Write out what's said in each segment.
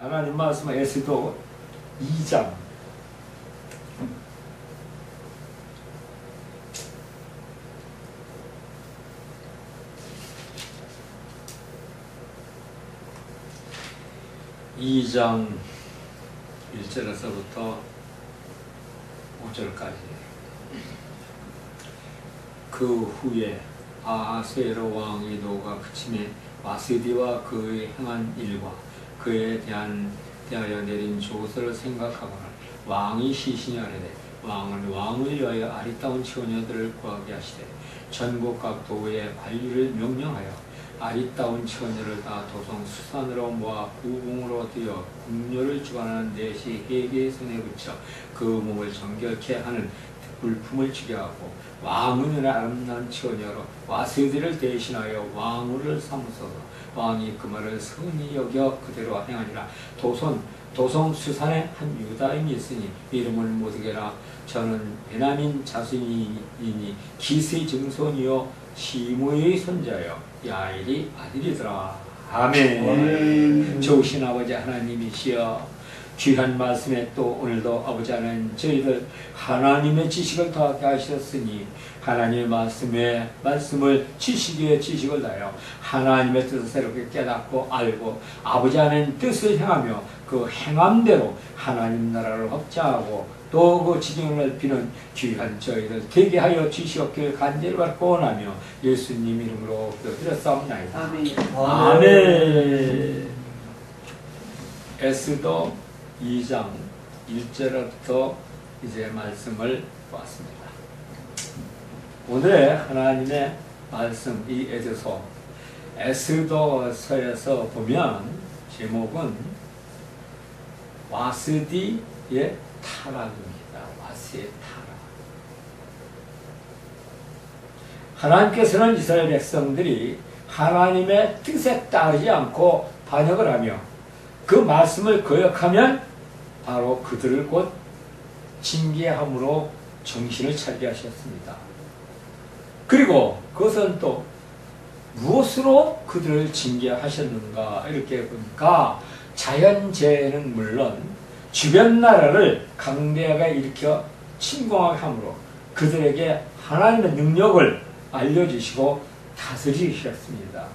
하나님 말씀 에스더 2장 1절에서부터 5절까지. 그 후에 아하수에로 왕의 노가 그침에 와스디와 그의 행한 일과 그에 대하여 내린 조서를 생각하거나 왕이 시신이 아래되 왕은 왕을 위하여 아리따운 처녀들을 구하게 하시되 전국 각 도에 관리를 명령하여 아리따운 처녀를 다 도성 수산으로 모아 구궁으로 뒤어 궁녀를 주관하는 넷이 회개의 손에 붙여 그 몸을 정결케 하는 물품을 주게 하고 왕은 아름다운 처녀로 와스디를 대신하여 왕후를 삼으소서. 왕이 그 말을 선히 여겨 그대로 행하니라. 도성 수산에 한 유다인이 있으니 이름을 모두게라. 저는 베냐민 자손이니 기스의 증손이요 시므의 손자요 야일이 아들이더라. 아멘. 좋으신 아버지 하나님이시여, 귀한 말씀에 또 오늘도 아버지 하나님 저희들 하나님의 지식을 더하게 하셨으니 하나님의 말씀을 지식의 지식을 다하여 하나님의 뜻을 새롭게 깨닫고 알고 아버지 하나님 뜻을 행하며 그 행함대로 하나님 나라를 확장하고 또 그 지경을 넓히는 귀한 저희들 되게 하여 주시옵기를 간절히 받고 원하며 예수님 이름으로 기도드렸사옵나이다. 아멘. 아멘. 에스더 2장 1절부터 이제 말씀을 보았습니다. 오늘의 하나님의 말씀, 이 에스더서에서 보면 제목은 와스디의 타락입니다. 와스의 타락. 하나님께서는 이스라엘 백성들이 하나님의 뜻에 따르지 않고 반역을 하며 그 말씀을 거역하면 바로 그들을 곧 징계함으로 정신을 차리게 하셨습니다. 그리고 그것은 또 무엇으로 그들을 징계하셨는가 이렇게 보니까 자연재해는 물론 주변 나라를 강대하게 일으켜 침공하게 함으로 그들에게 하나님의 능력을 알려주시고 다스리셨습니다.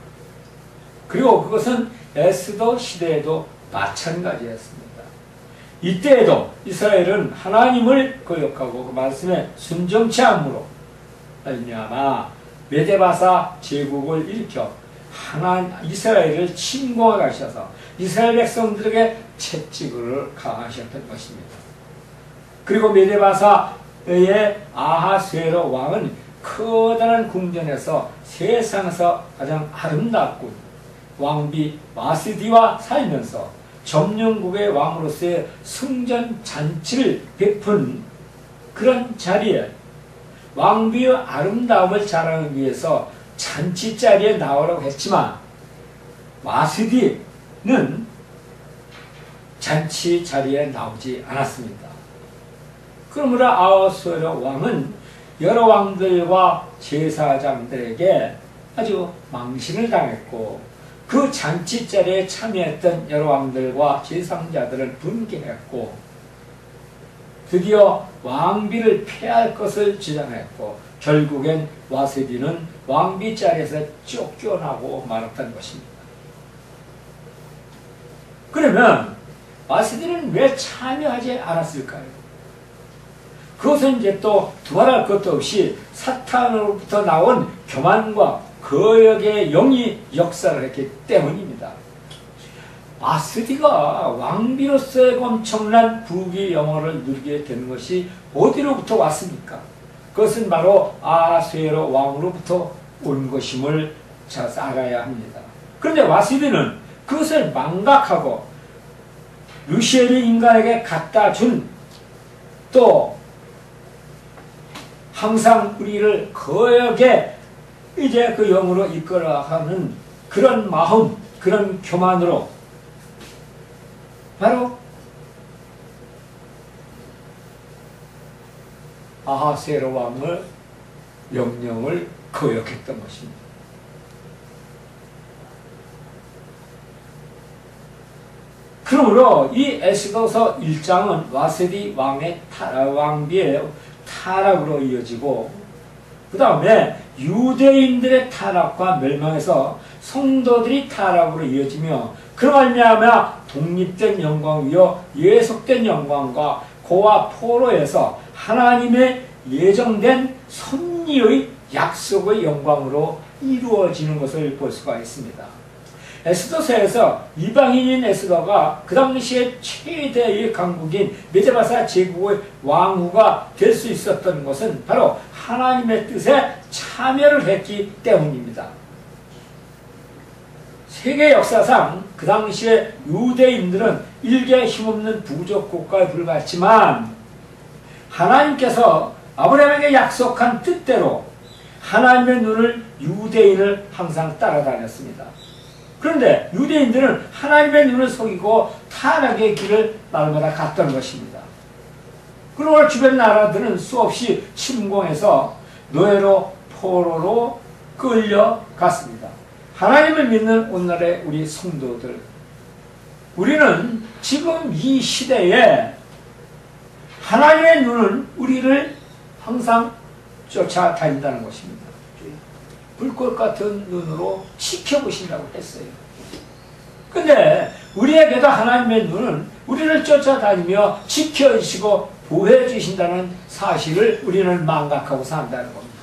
그리고 그것은 에스더 시대에도 마찬가지였습니다. 이때에도 이스라엘은 하나님을 거역하고 그 말씀에 순종치 않으므로 말미암아 메데바사 제국을 일으켜 이스라엘을 침공하게 하셔서 이스라엘 백성들에게 채찍을 가하셨던 것입니다. 그리고 메데바사의 아하수에로 왕은 커다란 궁전에서 세상에서 가장 아름답고 왕비 와스디와 살면서 점령국의 왕으로서의 승전 잔치를 베푼 그런 자리에 왕비의 아름다움을 자랑하기 위해서 잔치 자리에 나오라고 했지만 와스디는 잔치 자리에 나오지 않았습니다. 그러므로 아하수에로 왕은 여러 왕들과 제사장들에게 아주 망신을 당했고 그 잔치 자리에 참여했던 여러 왕들과 제사장들을 분개했고 드디어 왕비를 폐할 것을 주장했고 결국엔 와스디는 왕비 자리에서 쫓겨나고 말았던 것입니다. 그러면 와스디는 왜 참여하지 않았을까요? 그것은 이제 또 두말할 것도 없이 사탄으로부터 나온 교만과 거역의 영이 역사를 했기 때문입니다. 와스디가 왕비로서의 엄청난 부귀 영화를 누리게 된 것이 어디로부터 왔습니까? 그것은 바로 아하수에로 왕으로부터 온 것임을 잘 알아야 합니다. 그런데 와스디는 그것을 망각하고 루시엘이 인간에게 갖다 준 또 항상 우리를 거역에 이제 그 영으로 이끌어가는 그런 마음, 그런 교만으로 바로 아하수에로 왕의 명령을 거역했던 것입니다. 그러므로 이 에스더서 1장은 와세디 왕의 왕비의 타락으로 이어지고, 그 다음에 유대인들의 타락과 멸망에서 성도들이 타락으로 이어지며, 그로 말미암아 독립된 영광이요 예속된 영광과 고와 포로에서 하나님의 예정된 섭리의 약속의 영광으로 이루어지는 것을 볼 수가 있습니다. 에스더서에서 이방인인 에스더가 그 당시에 최대의 강국인 메데바사 제국의 왕후가 될 수 있었던 것은 바로 하나님의 뜻에 참여를 했기 때문입니다. 세계 역사상 그 당시에 유대인들은 일개 힘없는 부족 국가에 불과했지만, 하나님께서 아브라함에게 약속한 뜻대로 하나님의 눈을 유대인을 항상 따라다녔습니다. 그런데 유대인들은 하나님의 눈을 속이고 타락의 길을 날마다 갔던 것입니다. 그러고 주변 나라들은 수없이 침공해서 노예로 포로로 끌려갔습니다. 하나님을 믿는 오늘날의 우리 성도들, 우리는 지금 이 시대에 하나님의 눈은 우리를 항상 쫓아다닌다는 것입니다. 불꽃 같은 눈으로 지켜보신다고 했어요. 근데 우리에게도 하나님의 눈은 우리를 쫓아다니며 지켜주시고 보호해 주신다는 사실을 우리는 망각하고 산다는 겁니다.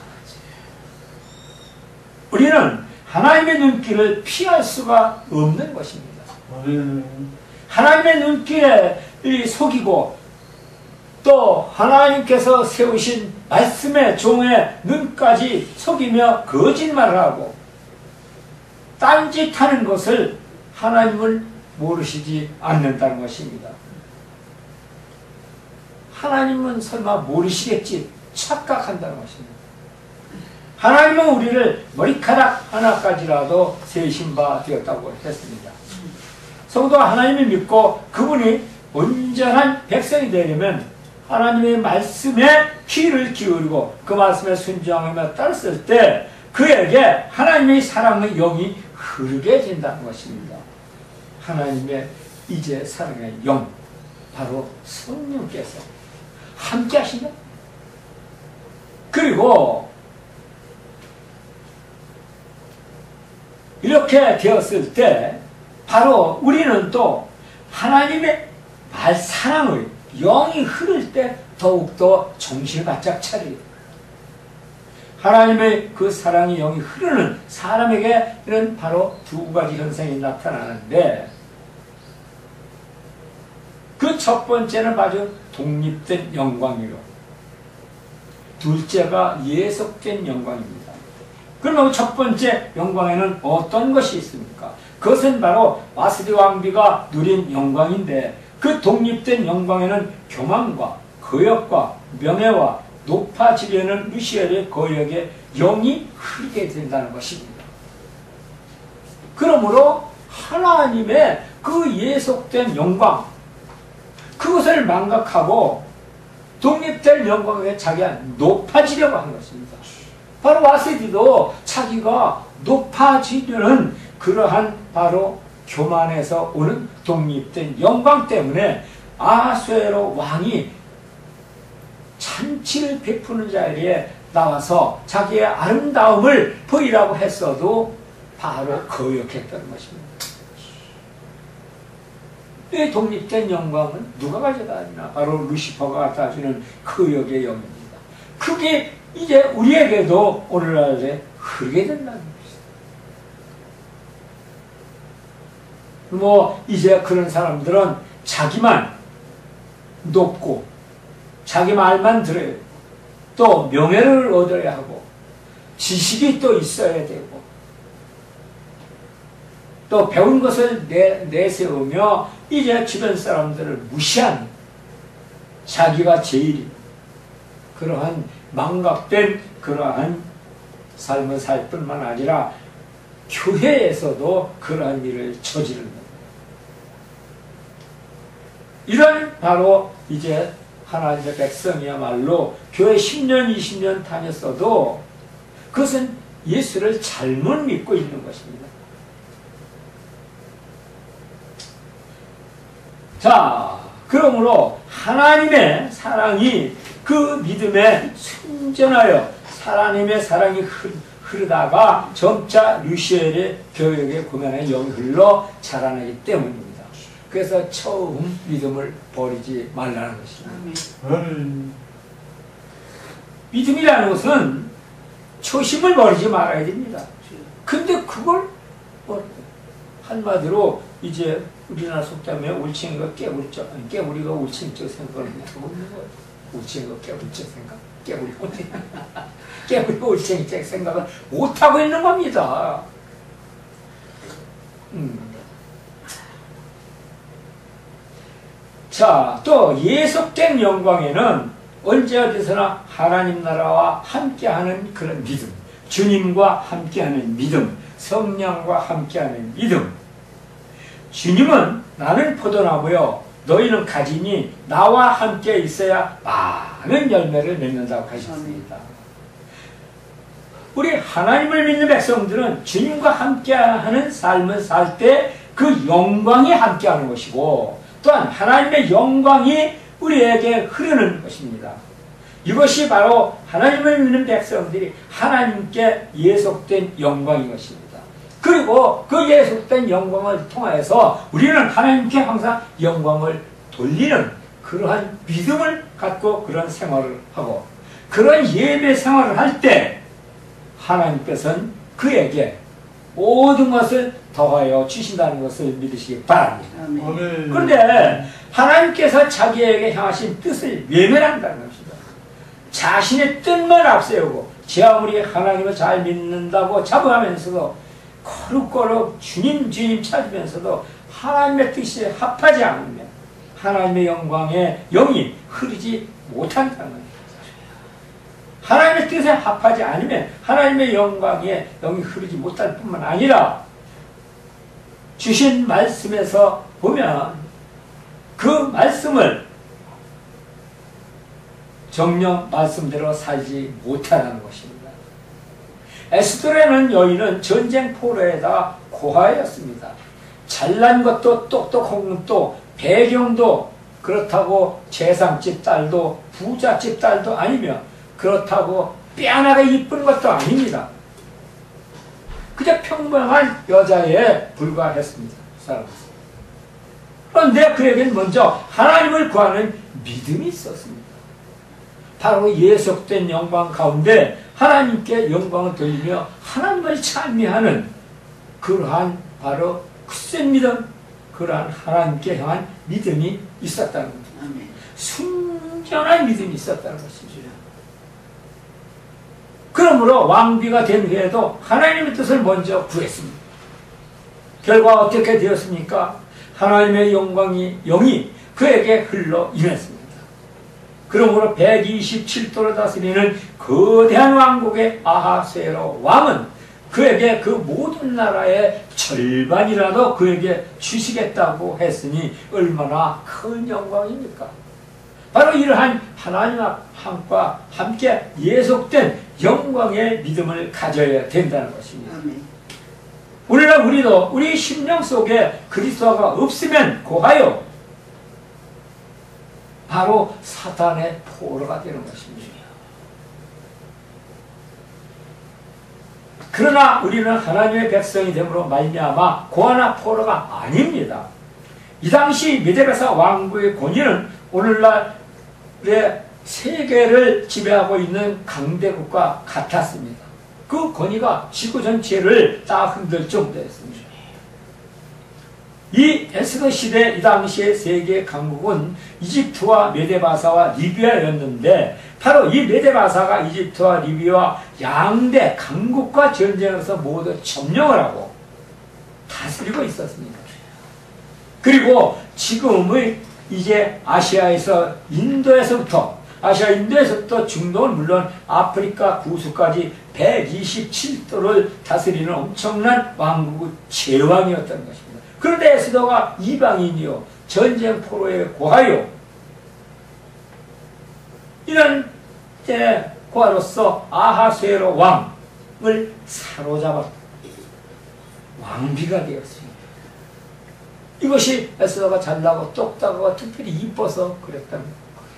우리는 하나님의 눈길을 피할 수가 없는 것입니다. 하나님의 눈길에 속이고 또 하나님께서 세우신 말씀의 종의 눈까지 속이며 거짓말을 하고 딴짓하는 것을 하나님을 모르시지 않는다는 것입니다. 하나님은 설마 모르시겠지 착각한다는 것입니다. 하나님은 우리를 머리카락 하나까지라도 세신 바 되었다고 했습니다. 성도가 하나님을 믿고 그분이 온전한 백성이 되려면 하나님의 말씀에 귀를 기울이고 그 말씀에 순종하며 따랐을 때 그에게 하나님의 사랑의 영이 흐르게 된다는 것입니다. 하나님의 이제 사랑의 영, 바로 성령께서 함께 하시냐? 그리고 이렇게 되었을 때 바로 우리는 또 하나님의 사랑의 영이 흐를 때 더욱더 정신을 바짝 차리고, 하나님의 그 사랑의 영이 흐르는 사람에게는 바로 두 가지 현상이 나타나는데, 그 첫 번째는 아주 독립된 영광이요, 둘째가 예속된 영광입니다. 그러면 첫 번째 영광에는 어떤 것이 있습니까? 그것은 바로 와스디 왕비가 누린 영광인데, 그 독립된 영광에는 교만과 거역과 명예와 높아지려는 루시엘의 거역에 영이 흐르게 된다는 것입니다. 그러므로 하나님의 그 예속된 영광, 그것을 망각하고 독립된 영광에 자기가 높아지려고 하는 것입니다. 바로 와스디도 자기가 높아지려는 그러한 바로 교만에서 오는 독립된 영광 때문에 아수에로 왕이 잔치를 베푸는 자리에 나와서 자기의 아름다움을 보이라고 했어도 바로 거역했던 것입니다. 이 독립된 영광은 누가 가져다주나? 바로 루시퍼가 갖다주는 거역의 영입니다. 그게 이제 우리에게도 오늘날에 흐르게 된다는 것입니다. 이제 그런 사람들은 자기만 높고 자기 말만 들어요. 또 명예를 얻어야 하고 지식이 또 있어야 되고 또 배운 것을 내세우며 이제 주변 사람들을 무시한 자기가 제일이 그러한 망각된 그러한 삶을 살 뿐만 아니라 교회에서도 그러한 일을 저지르는 겁니다. 이런 바로 이제 하나님의 백성이야말로 교회 10년, 20년 다녔어도 그것은 예수를 잘못 믿고 있는 것입니다. 자, 그러므로 하나님의 사랑이 그 믿음에 순전하여 하나님의 사랑이 흐르다가 점차 루시엘의 교역의 고면에 영이 흘러 자라나기 때문입니다. 그래서 처음 믿음을 버리지 말라는 것입니다. 믿음이라는 것은 초심을 버리지 말아야 됩니다. 근데 그걸 한마디로 이제 우리나라 속담에 올챙이가 깨부리죠. 깨부리가 올챙이적 생각을 못하고 있는 거예요. 올챙이가 깨부리적 생각? 깨부리가 올챙이적 생각을 못하고 있는 겁니다. 자, 또 예속된 영광에는 언제 어디서나 하나님 나라와 함께하는 그런 믿음, 주님과 함께하는 믿음, 성령과 함께하는 믿음. 주님은 나는 포도나무요 너희는 가지니 나와 함께 있어야 많은 열매를 맺는다고 하셨습니다. 우리 하나님을 믿는 백성들은 주님과 함께하는 삶을 살 때 그 영광이 함께하는 것이고 또한 하나님의 영광이 우리에게 흐르는 것입니다. 이것이 바로 하나님을 믿는 백성들이 하나님께 예속된 영광인 것입니다. 그리고 그 예속된 영광을 통하여서 우리는 하나님께 항상 영광을 돌리는 그러한 믿음을 갖고 그런 생활을 하고 그런 예배 생활을 할 때 하나님께서는 그에게 모든 것을 더하여 주신다는 것을 믿으시기 바랍니다. 아멘. 그런데 하나님께서 자기에게 향하신 뜻을 외면한다는 것입니다. 자신의 뜻만 앞세우고 제 아무리 하나님을 잘 믿는다고 자부하면서도 거룩거룩 주님 찾으면서도 하나님의 뜻이 합하지 않으면 하나님의 영광에 영이 흐르지 못한다는 것입니다. 하나님의 뜻에 합하지 않으면 하나님의 영광에 영이 흐르지 못할 뿐만 아니라 주신 말씀에서 보면 그 말씀을 정령 말씀대로 살지 못하는 것입니다. 에스더라는 여인은 전쟁 포로에다 고아였습니다. 잘난 것도 똑똑한 것도 배경도 그렇다고 재상집 딸도 부잣집 딸도 아니며 그렇다고 빼어나게 이쁜 것도 아닙니다. 그저 평범한 여자에 불과했습니다. 그런데 그에게는 먼저 하나님을 구하는 믿음이 있었습니다. 바로 예속된 영광 가운데 하나님께 영광을 돌리며 하나님을 찬미하는 그러한 바로 굳센 믿음, 그러한 하나님께 향한 믿음이 있었다는 겁니다. 순전한 믿음이 있었다는 것이죠. 그러므로 왕비가 된 후에도 하나님의 뜻을 먼저 구했습니다. 결과 어떻게 되었습니까? 하나님의 영이 그에게 흘러 임했습니다. 그러므로 127도를 다스리는 거대한 왕국의 아하스웨로 왕은 그에게 그 모든 나라의 절반이라도 그에게 주시겠다고 했으니 얼마나 큰 영광입니까? 바로 이러한 하나님과 함께 예속된 영광의 믿음을 가져야 된다는 것입니다. 오늘날 우리도 우리 심령 속에 그리스도가 없으면 고하여 바로 사탄의 포로가 되는 것입니다. 그러나 우리는 하나님의 백성이 됨으로 말미암아 고아나 포로가 아닙니다. 이 당시 메데베사 왕국의 권위는 오늘날의 세계를 지배하고 있는 강대국과 같았습니다. 그 권위가 지구 전체를 다 흔들 정도였습니다. 이 에스더 시대 이 당시의 세계 강국은 이집트와 메데바사와 리비아였는데 바로 이 메데바사가 이집트와 리비아 양대 강국과 전쟁에서 모두 점령을 하고 다스리고 있었습니다. 그리고 지금의 이제 아시아에서 인도에서부터 중동은 물론 아프리카 구수까지 127도를 다스리는 엄청난 왕국의 제왕이었던 것입니다. 그런데 에스더가 이방인이요 전쟁 포로에 고하여 이런 때 고아로서 아하스웨로 왕을 사로잡아 왕비가 되었습니다. 이것이 에스더가 잘나고 똑딱하고 특별히 이뻐서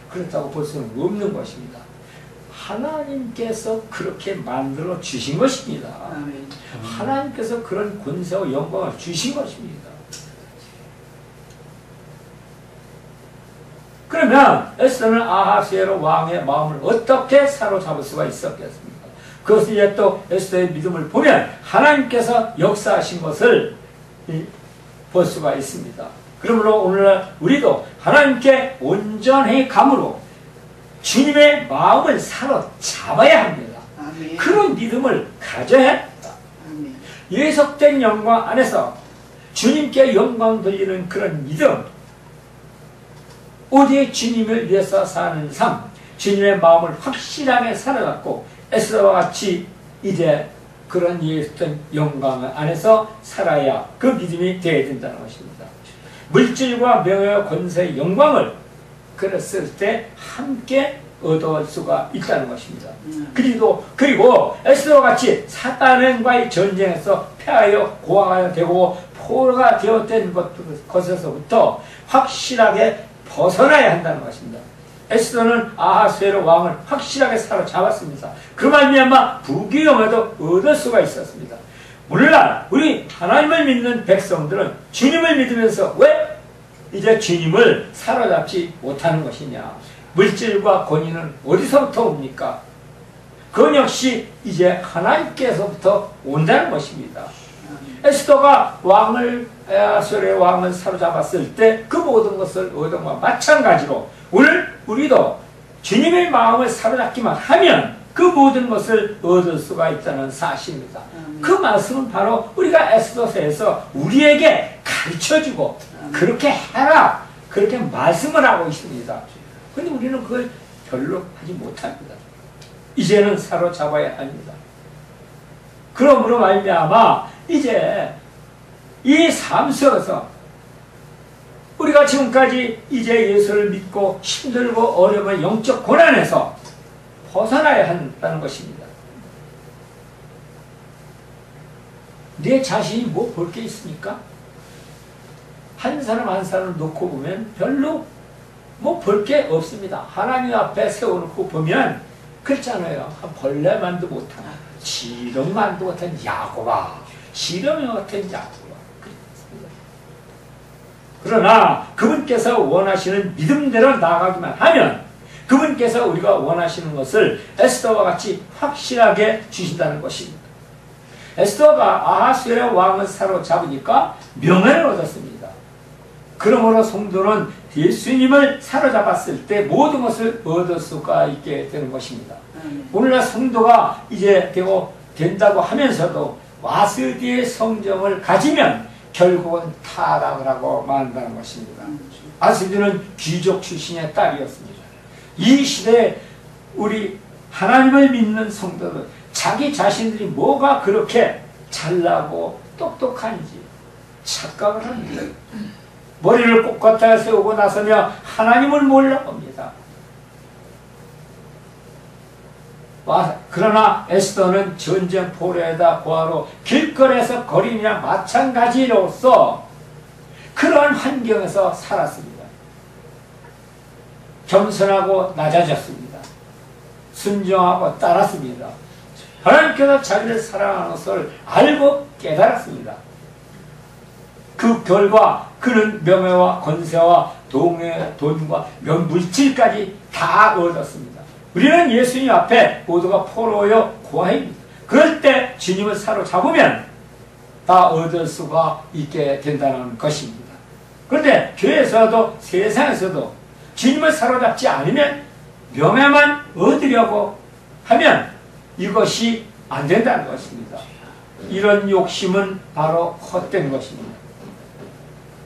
그랬다고 볼 수는 없는 것입니다. 하나님께서 그렇게 만들어 주신 것입니다. 아멘. 하나님께서 그런 권세와 영광을 주신 것입니다. 그러면 에스더는 아하수에로 왕의 마음을 어떻게 사로잡을 수가 있었겠습니까? 그것을 이제 또 에스더의 믿음을 보면 하나님께서 역사하신 것을 볼 수가 있습니다. 그러므로 오늘날 우리도 하나님께 온전히 감으로 주님의 마음을 사로잡아야 합니다. 아멘. 그런 믿음을 가져야 합니다. 아멘. 예속된 영광 안에서 주님께 영광 돌리는 그런 믿음, 오직 주님을 위해서 사는 삶, 주님의 마음을 확실하게 사로잡고 에스더와 같이 이제 그런 예속된 영광 안에서 살아야 그 믿음이 되어야 된다는 것입니다. 물질과 명예와 권세의 영광을 그랬을 때 함께 얻을 수가 있다는 것입니다. 그리고 에스더와 같이 사단과의 전쟁에서 패하여 고아가 되고 포로가 되었던 것에서부터 확실하게 벗어나야 한다는 것입니다. 에스더는 아하수에로 왕을 확실하게 사로잡았습니다. 그 말미암아 부귀영화도 얻을 수가 있었습니다. 물론 우리 하나님을 믿는 백성들은 주님을 믿으면서 왜 이제 주님을 사로잡지 못하는 것이냐? 물질과 권위는 어디서부터 옵니까? 그건 역시 이제 하나님께서부터 온다는 것입니다. 에스더가 아하수에로의 왕을 사로잡았을 때 그 모든 것을 얻은 것과 마찬가지로 오늘 우리도 주님의 마음을 사로잡기만 하면 그 모든 것을 얻을 수가 있다는 사실입니다. 그 말씀은 바로 우리가 에스더서에서 우리에게 가르쳐주고 그렇게 해라, 그렇게 말씀을 하고 있습니다. 그런데 우리는 그걸 별로 하지 못합니다. 이제는 사로잡아야 합니다. 그러므로 말미암아 이제 이 삶 속에서 우리가 지금까지 이제 예수를 믿고 힘들고 어려운 영적 고난에서 벗어나야 한다는 것입니다. 내 자신이 뭐 볼 게 있습니까? 한 사람 한 사람을 놓고 보면 별로 뭐 볼 게 없습니다. 하나님 앞에 세워놓고 보면 그렇잖아요. 한 벌레만도 못한, 지렁만도 못한 야고바, 지렁이 같은 야고바. 그러나 그분께서 원하시는 믿음대로 나아가기만 하면 그분께서 우리가 원하시는 것을 에스더와 같이 확실하게 주신다는 것입니다. 에스더가 아하수에로 왕을 사로잡으니까 명예를 얻었습니다. 그러므로 성도는 예수님을 사로잡았을 때 모든 것을 얻을 수가 있게 되는 것입니다. 오늘날 성도가 이제 된다고 하면서도 와스디의 성정을 가지면 결국은 타락을 하고 만다는 것입니다. 와스디는 귀족 출신의 딸이었습니다. 이 시대에 우리 하나님을 믿는 성도들 자기 자신들이 뭐가 그렇게 잘나고 똑똑한지 착각을 합니다. 머리를 꼿꼿하게 세우고 나서며 하나님을 몰라봅니다. 그러나 에스더는 전쟁 포로에다 고아로 길거리에서 거린이나 마찬가지로서 그러한 환경에서 살았습니다. 겸손하고 낮아졌습니다. 순종하고 따랐습니다. 하나님께서 자기를 사랑하는 것을 알고 깨달았습니다. 그 결과 그는 명예와 권세와 돈과 물질까지 다 얻었습니다. 우리는 예수님 앞에 모두가 포로요 고아입니다. 그럴 때 주님을 사로잡으면 다 얻을 수가 있게 된다는 것입니다. 그런데 교회에서도 세상에서도 주님을 사로잡지 않으면 명예만 얻으려고 하면 이것이 안 된다는 것입니다. 이런 욕심은 바로 헛된 것입니다.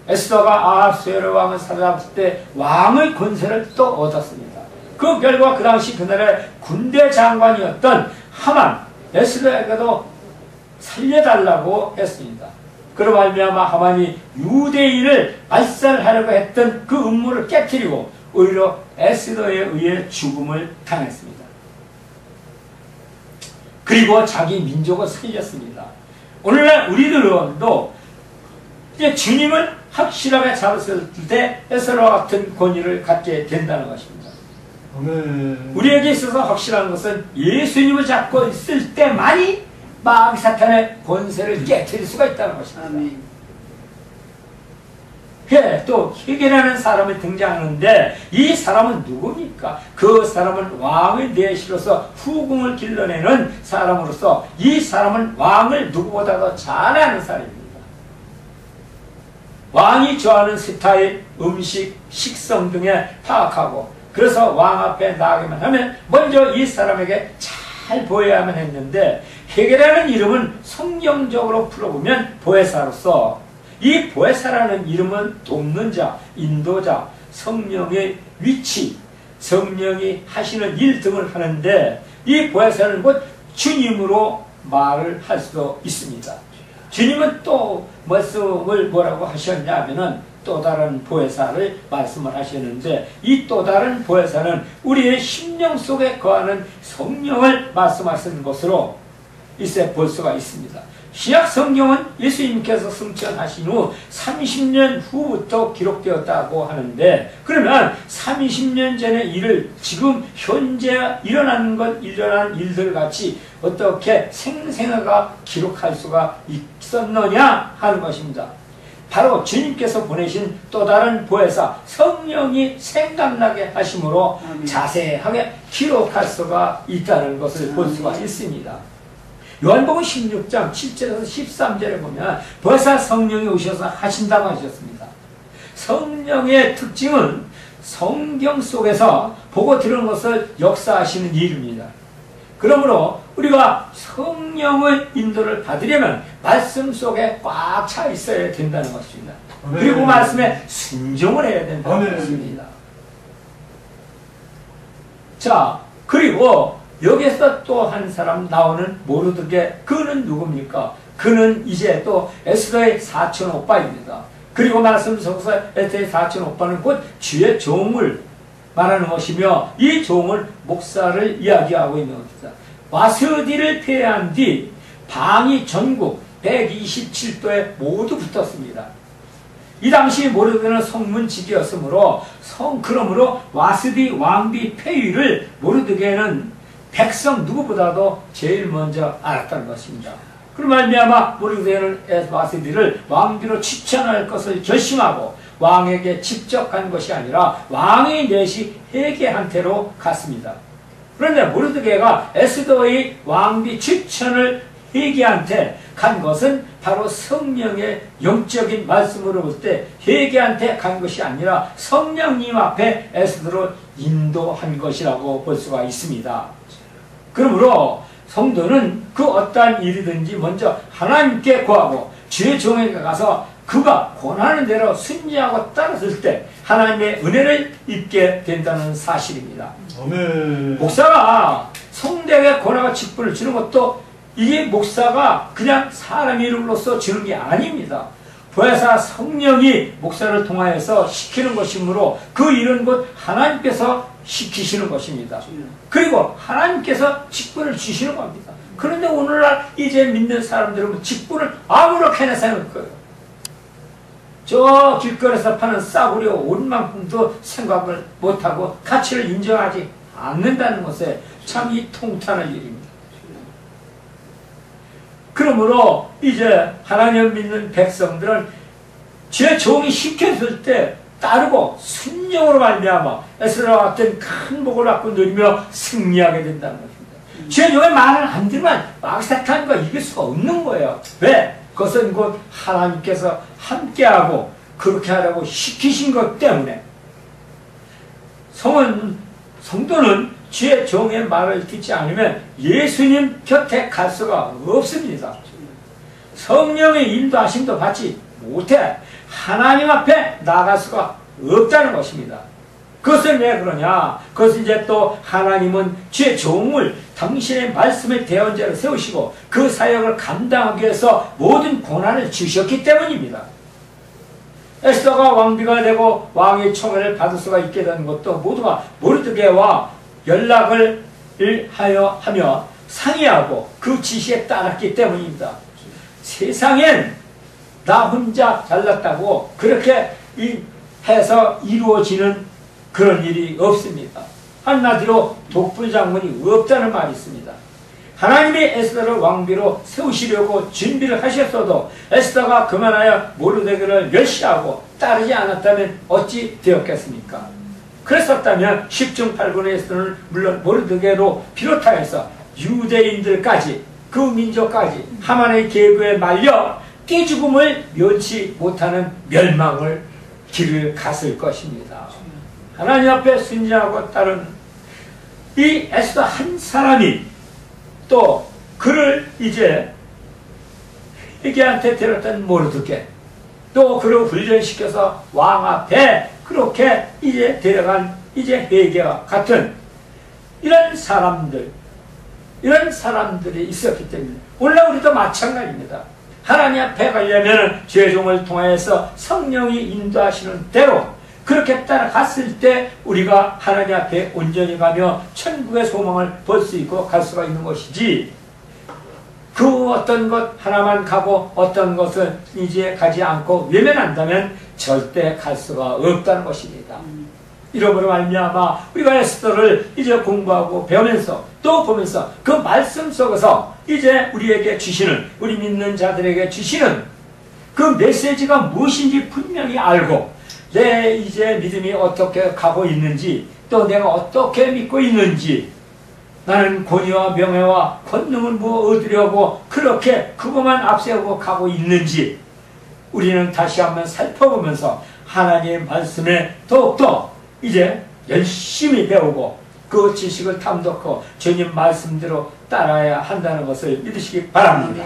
에스더가 아하수에로 왕을 사로잡을 때 왕의 권세를 또 얻었습니다. 그 결과 그 당시 그날의 군대 장관이었던 하만, 에스더에게도 살려달라고 했습니다. 그로 말미암아 하만이 유대인을 말살하려고 했던 그 음모를 깨뜨리고 오히려 에스더에 의해 죽음을 당했습니다. 그리고 자기 민족을 살렸습니다. 오늘날 우리들도 이제 주님을 확실하게 잡았을 때 에스더와 같은 권위를 갖게 된다는 것입니다. 아멘. 우리에게 있어서 확실한 것은 예수님을 잡고 있을 때만이 마귀 사탄의 권세를 깨뜨릴 수가 있다는 것입니다. 아멘. 예, 또 헤겔이라는 사람이 등장하는데 이 사람은 누굽니까? 그 사람은 왕의 내시로서 후궁을 길러내는 사람으로서 이 사람은 왕을 누구보다도 잘 아는 사람입니다. 왕이 좋아하는 스타일, 음식, 식성 등에 파악하고 그래서 왕 앞에 나가기만 하면 먼저 이 사람에게 잘 보여야만 했는데 헤겔이라는 이름은 성경적으로 풀어보면 보혜사로서 이 보혜사라는 이름은 돕는 자, 인도자, 성령의 위치, 성령이 하시는 일 등을 하는데 이 보혜사는 곧 주님으로 말을 할 수도 있습니다. 주님은 또 말씀을 뭐라고 하셨냐면은 또 다른 보혜사를 말씀을 하셨는데 이 또 다른 보혜사는 우리의 심령 속에 거하는 성령을 말씀하시는 것으로 이제 볼 수가 있습니다. 신약 성경은 예수님께서 승천하신 후 30년 후부터 기록되었다고 하는데 그러면 30년 전의 일을 지금 현재 일어난 일들 같이 어떻게 생생하게 기록할 수가 있었느냐 하는 것입니다. 바로 주님께서 보내신 또 다른 보혜사 성령이 생각나게 하심으로 자세하게 기록할 수가 있다는 것을 볼 수가 있습니다. 요한복음 16장 7절에서 13절에 보면 보혜사 성령이 오셔서 하신다고 하셨습니다. 성령의 특징은 성경 속에서 보고 들은 것을 역사하시는 일입니다. 그러므로 우리가 성령의 인도를 받으려면 말씀 속에 꽉 차 있어야 된다는 것입니다. 아멘. 그리고 말씀에 순종을 해야 된다는 아멘. 것입니다. 자, 그리고 여기서 또 한 사람 나오는 모르드게 그는 누굽니까? 그는 이제 또 에스더의 사촌 오빠입니다. 그리고 말씀 속에서 에스더의 사촌 오빠는 곧 주의 종을 말하는 것이며 이 종을 목사를 이야기하고 있는 것입니다. 와스디를 패한 뒤 방이 전국 127도에 모두 붙었습니다. 이 당시 모르드게는 성문직이었으므로 그러므로 와스디 왕비 폐위를 모르드게는 백성 누구보다도 제일 먼저 알았다는 것입니다. 그런 말미암아 모르드게는 와스디를 왕비로 추천할 것을 결심하고 왕에게 직접 간 것이 아니라 왕의 내시 헤게한테로 갔습니다. 그런데 모르드게가 에스더의 왕비 추천을 헤게한테 간 것은 바로 성령의 영적인 말씀으로 볼 때 헤게한테 간 것이 아니라 성령님 앞에 에스더를 인도한 것이라고 볼 수가 있습니다. 그러므로 성도는 그 어떠한 일이든지 먼저 하나님께 구하고 주의 종에게 가서 그가 권하는 대로 순종하고 따랐을 때 하나님의 은혜를 입게 된다는 사실입니다. 아멘. 목사가 성대에게 권하고 직분을 주는 것도 이게 목사가 그냥 사람 이름으로서 주는 게 아닙니다. 보혜사 성령이 목사를 통하여서 시키는 것이므로 그 일은 곧 하나님께서 시키시는 것입니다. 그리고 하나님께서 직분을 주시는 겁니다. 그런데 오늘날 이제 믿는 사람들은 직분을 아무렇게나 생각할 거예요. 저 길거리에서 파는 싸구려 옷만큼도 생각을 못하고 가치를 인정하지 않는다는 것에 참 이 통탄할 일입니다. 그러므로 이제 하나님 믿는 백성들은 제 종이 시켰을 때 따르고 순종으로 말미암아 에스더와 같은 큰 복을 받고 누리며 승리하게 된다는 것입니다. 제 종의 말을 안 들으면 마귀사탄과 이길 수가 없는 거예요. 왜? 그것은 곧 하나님께서 함께하고 그렇게 하라고 시키신 것 때문에 성도는 주의 종의 말을 듣지 않으면 예수님 곁에 갈 수가 없습니다. 성령의 인도하심도 받지 못해 하나님 앞에 나갈 수가 없다는 것입니다. 그것은 왜 그러냐? 그것은 이제 또 하나님은 주의 종을 당신의 말씀의 대언자로 세우시고 그 사역을 감당하기 위해서 모든 권한을 주셨기 때문입니다. 에스더가 왕비가 되고 왕의 총애를 받을 수가 있게 된 것도 모두가 모르드게와 연락을 하며 상의하고 그 지시에 따랐기 때문입니다. 세상엔 나 혼자 잘났다고 그렇게 해서 이루어지는 그런 일이 없습니다. 한마디로 독불 장군이 없다는 말이 있습니다. 하나님이 에스더를 왕비로 세우시려고 준비를 하셨어도 에스더가 그만하여 모르드게를 멸시하고 따르지 않았다면 어찌 되었겠습니까? 그랬었다면 10중 8군의 에스더는 물론 모르드게로 비롯하여서 유대인들까지 그 민족까지 하만의 계급에 말려 떼죽음을 면치 못하는 멸망을 길을 갔을 것입니다. 하나님 앞에 순종하고 따르는 이 에스더 한 사람이 또 그를 이제 회개한테 데렸던 모르드게 또 그를 훈련시켜서 왕 앞에 그렇게 이제 데려간 이제 회개와 같은 이런 사람들이 있었기 때문에 오늘 우리도 마찬가지입니다. 하나님 앞에 가려면 죄종을 통해서 성령이 인도하시는 대로 그렇게 따라갔을 때 우리가 하나님 앞에 온전히 가며 천국의 소망을 볼 수 있고 갈 수가 있는 것이지, 그 어떤 것 하나만 가고 어떤 것은 이제 가지 않고 외면한다면 절대 갈 수가 없다는 것입니다. 이러므로 말미암아 우리가 에스더를 이제 공부하고 배우면서 또 보면서 그 말씀 속에서 이제 우리에게 주시는, 우리 믿는 자들에게 주시는 그 메시지가 무엇인지 분명히 알고 내 이제 믿음이 어떻게 가고 있는지, 또 내가 어떻게 믿고 있는지, 나는 권위와 명예와 권능을 뭐 얻으려고 그렇게 그것만 앞세우고 가고 있는지 우리는 다시 한번 살펴보면서 하나님의 말씀에 더욱더 이제 열심히 배우고 그 지식을 탐독하고 주님 말씀대로 따라야 한다는 것을 믿으시기 바랍니다.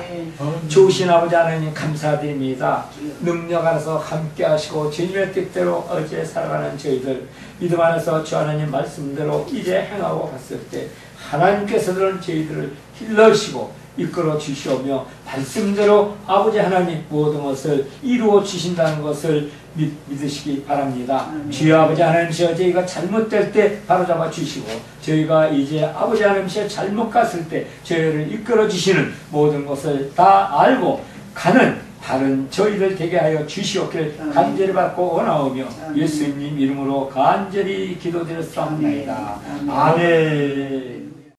좋으신 아버지 하나님 감사드립니다. 능력 안에서 함께 하시고 주님의 뜻대로 어제 살아가는 저희들 믿음 안에서 주 하나님 말씀대로 이제 행하고 갔을 때 하나님께서는 저희들을 길러주시고 이끌어 주시오며 말씀대로 아버지 하나님 모든 것을 이루어 주신다는 것을 믿으시기 바랍니다. 주여 아버지 하나님이여, 저희가 잘못될 때 바로잡아 주시고 저희가 이제 아버지 하나님이여 잘못 갔을 때 저희를 이끌어 주시는 모든 것을 다 알고 가는 바른 저희들 되게 하여 주시옵길 간절히 받고 원하오며 예수님 이름으로 간절히 기도드렸사옵나이다. 아멘.